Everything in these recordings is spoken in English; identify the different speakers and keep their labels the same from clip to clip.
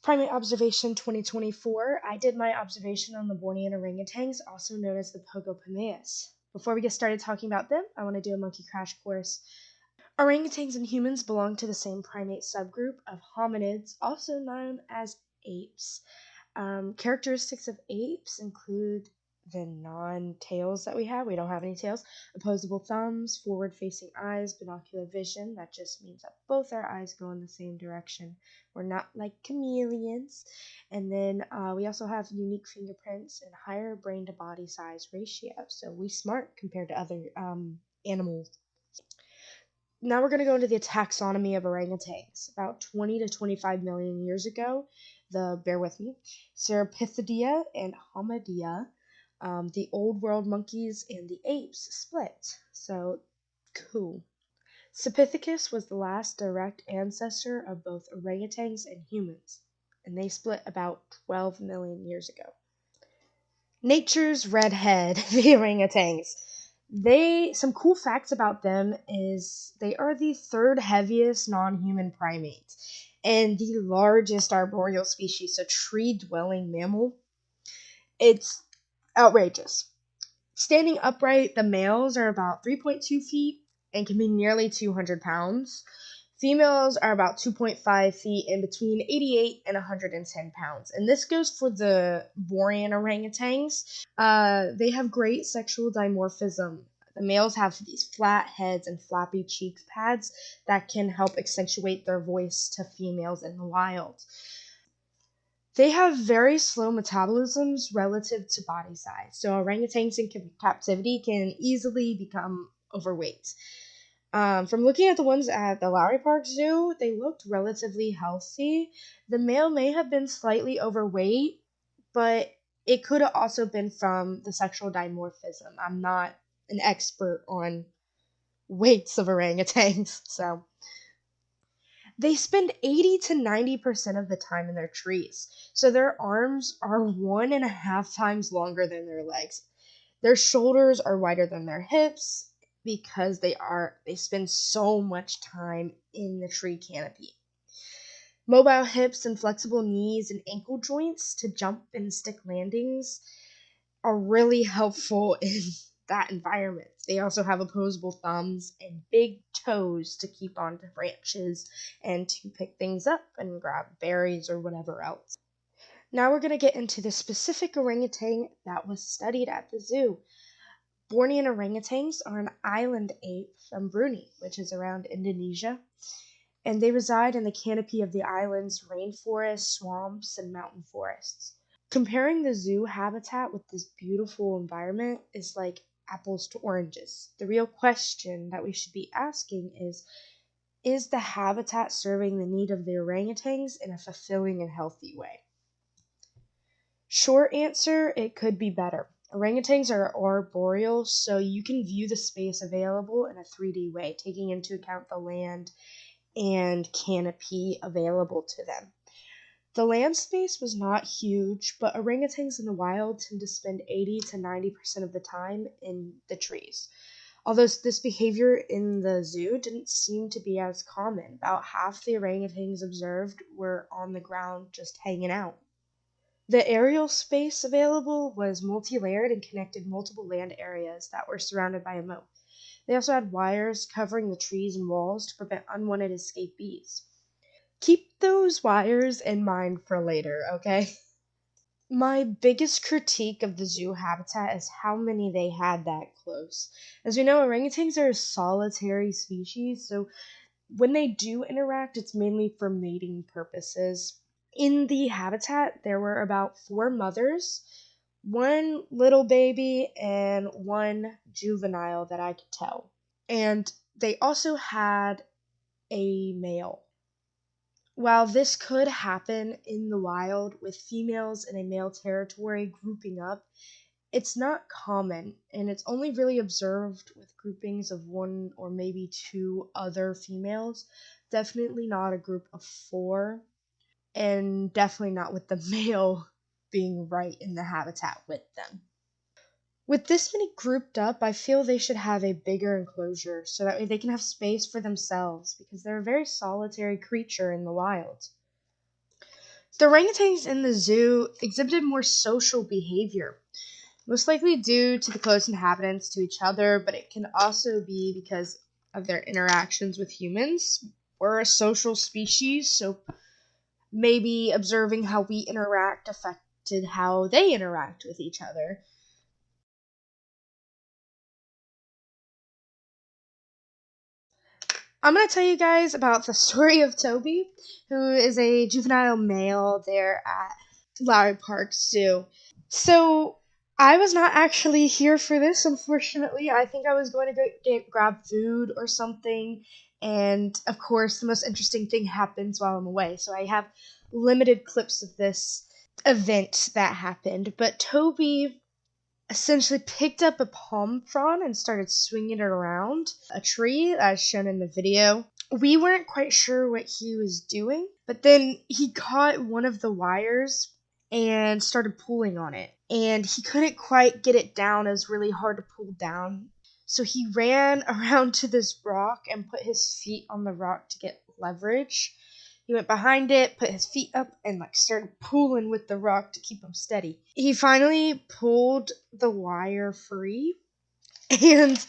Speaker 1: Primate Observation 2024. I did my observation on the Bornean orangutans, also known as the Pogoponeus. Before we get started talking about them, I want to do a monkey crash course. Orangutans and humans belong to the same primate subgroup of hominids, also known as apes. Characteristics of apes include the non-tails that we have. We don't have any tails. Opposable thumbs, forward-facing eyes, binocular vision. That just means that both our eyes go in the same direction. We're not like chameleons. And then we also have unique fingerprints and higher brain-to-body size ratio. So we smart compared to other animals. Now we're going to go into the taxonomy of orangutans. About 20 to 25 million years ago, bear with me, Cerapithidae and Homidea, the old world monkeys and the apes split. So, cool. Sapithecus was the last direct ancestor of both orangutans and humans, and they split about 12 million years ago. Nature's redhead, the orangutans. Some cool facts about them is they are the third heaviest non-human primate and the largest arboreal species, so tree-dwelling mammal. It's outrageous. Standing upright, the males are about 3.2 feet and can be nearly 200 pounds. Females are about 2.5 feet and between 88 and 110 pounds. And this goes for the Bornean orangutans. They have great sexual dimorphism. The males have these flat heads and flappy cheek pads that can help accentuate their voice to females in the wild. They have very slow metabolisms relative to body size. So orangutans in captivity can easily become overweight. From looking at the ones at the Lowry Park Zoo, they looked relatively healthy. The male may have been slightly overweight, but it could have also been from the sexual dimorphism. I'm not an expert on weights of orangutans, so. They spend 80 to 90% of the time in their trees, so their arms are 1.5 times longer than their legs. Their shoulders are wider than their hips because they spend so much time in the tree canopy. Mobile hips and flexible knees and ankle joints to jump and stick landings are really helpful in that environment. They also have opposable thumbs and big toes to keep onto branches and to pick things up and grab berries or whatever else. Now we're going to get into the specific orangutan that was studied at the zoo. Bornean orangutans are an island ape from Brunei, which is around Indonesia, and they reside in the canopy of the island's rainforests, swamps, and mountain forests. Comparing the zoo habitat with this beautiful environment is like apples to oranges. The real question that we should be asking is the habitat serving the need of the orangutans in a fulfilling and healthy way? Short answer, it could be better. Orangutans are arboreal, so you can view the space available in a 3D way, taking into account the land and canopy available to them. The land space was not huge, but orangutans in the wild tend to spend 80 to 90% of the time in the trees. Although this behavior in the zoo didn't seem to be as common. About half the orangutans observed were on the ground just hanging out. The aerial space available was multi-layered and connected multiple land areas that were surrounded by a moat. They also had wires covering the trees and walls to prevent unwanted escapees. Keep those wires in mind for later, okay? My biggest critique of the zoo habitat is how many they had that close. As we know, orangutans are a solitary species, so when they do interact, it's mainly for mating purposes. In the habitat, there were about 4 mothers, 1 little baby, and 1 juvenile that I could tell. And they also had a male. While this could happen in the wild with females in a male territory grouping up, it's not common, and it's only really observed with groupings of 1 or maybe 2 other females. Definitely not a group of 4, and definitely not with the male being right in the habitat with them. With this many grouped up, I feel they should have a bigger enclosure so that way they can have space for themselves because they're a very solitary creature in the wild. The orangutans in the zoo exhibited more social behavior, most likely due to the close inhabitants to each other, but it can also be because of their interactions with humans. We're a social species, so maybe observing how we interact affected how they interact with each other. I'm going to tell you guys about the story of Toby, who is a juvenile male there at Lowry Park Zoo. So, I was not actually here for this, unfortunately. I think I was going to grab food or something. And of course, the most interesting thing happens while I'm away. So, I have limited clips of this event that happened. But Toby essentially picked up a palm frond and started swinging it around a tree, as shown in the video. We weren't quite sure what he was doing, but then he caught one of the wires and started pulling on it. And he couldn't quite get it down. It was really hard to pull down. So he ran around to this rock and put his feet on the rock to get leverage. He went behind it, put his feet up, and started pulling with the rock to keep him steady. He finally pulled the wire free, and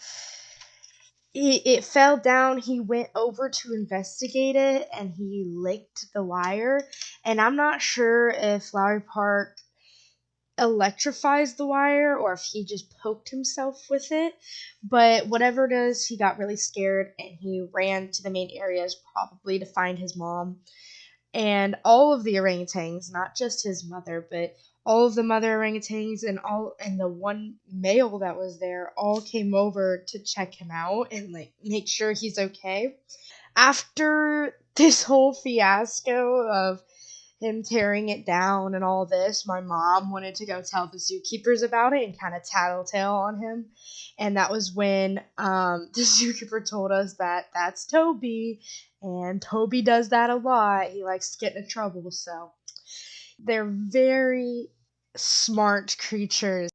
Speaker 1: it fell down. He went over to investigate it, and he licked the wire. And I'm not sure if Lowry Park electrifies the wire or if he just poked himself with it. But whatever it is, he got really scared and he ran to the main areas, probably to find his mom. And all of the orangutans, not just his mother, but all of the mother orangutans and the one male that was there, all came over to check him out and make sure he's okay. After this whole fiasco of him tearing it down and all this, my mom wanted to go tell the zookeepers about it and kind of tattletale on him. And that was when the zookeeper told us that that's Toby, and Toby does that a lot. He likes to get into trouble, so they're very smart creatures.